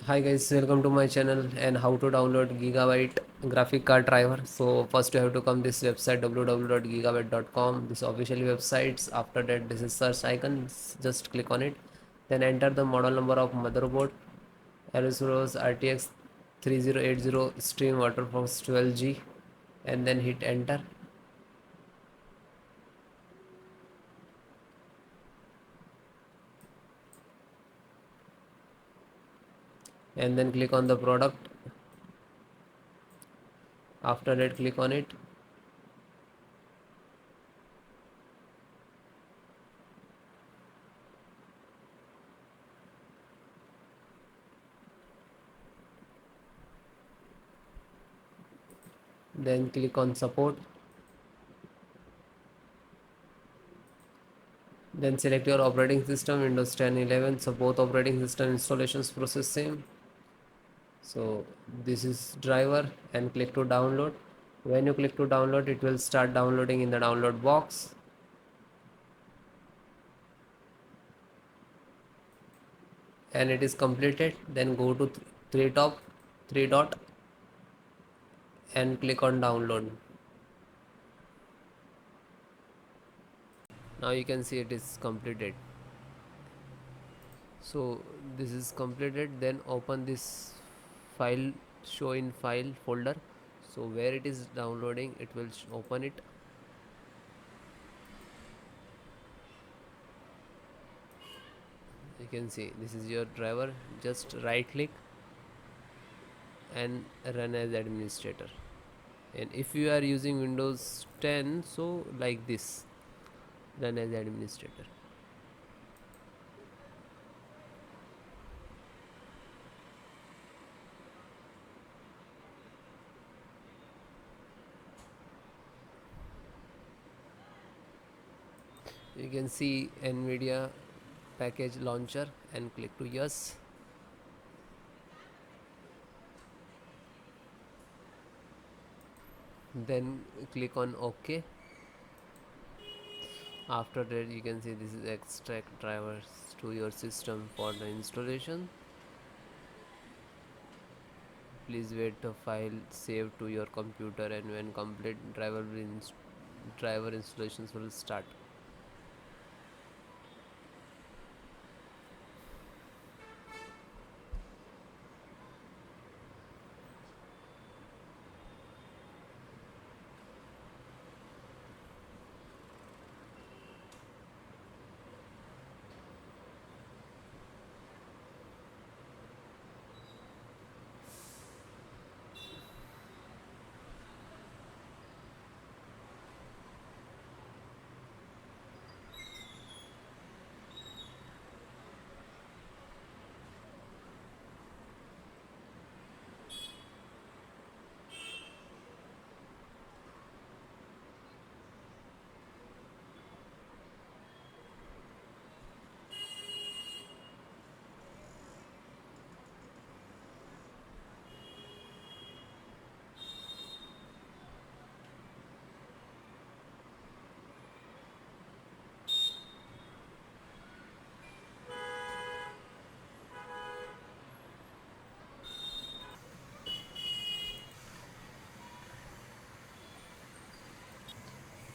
Hi guys, welcome to my channel and how to download Gigabyte graphic card driver. So first you have to come this website www.gigabyte.com, this official websites. After that this is search icon, just click on it. Then enter the model number of motherboard AORUS RTX 3080 Extreme WaterForce 12G and then hit enter. And then click on the product. After that click on it. Then click on support. Then select your operating system, Windows 10, 11. So both operating system installations process same. So this is driver and click to download. When you click to download, it will start downloading in the download box. And it is completed. Then go to three dot and click on download. Now you can see it is completed. So this is completed. Then open this file, show in file folder. So where it is downloading, it will open it. You can see this is your driver. Just right click and run as administrator. And if you are using Windows 10, so like this, run as administrator. You can see NVIDIA package launcher and click to yes. Then click on OK. After that you can see this is extract drivers to your system for the installation. Please wait the file save to your computer, and when complete, driver installations will start.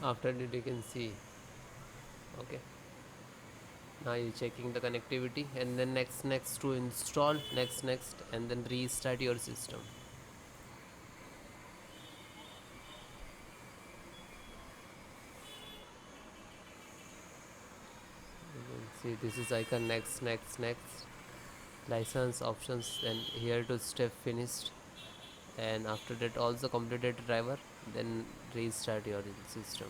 After that you can see, okay, now you're checking the connectivity, and then next to install, next, and then restart your system. You can see this is icon, next, license options, and here to step finished. And after that also completed driver, then restart your system.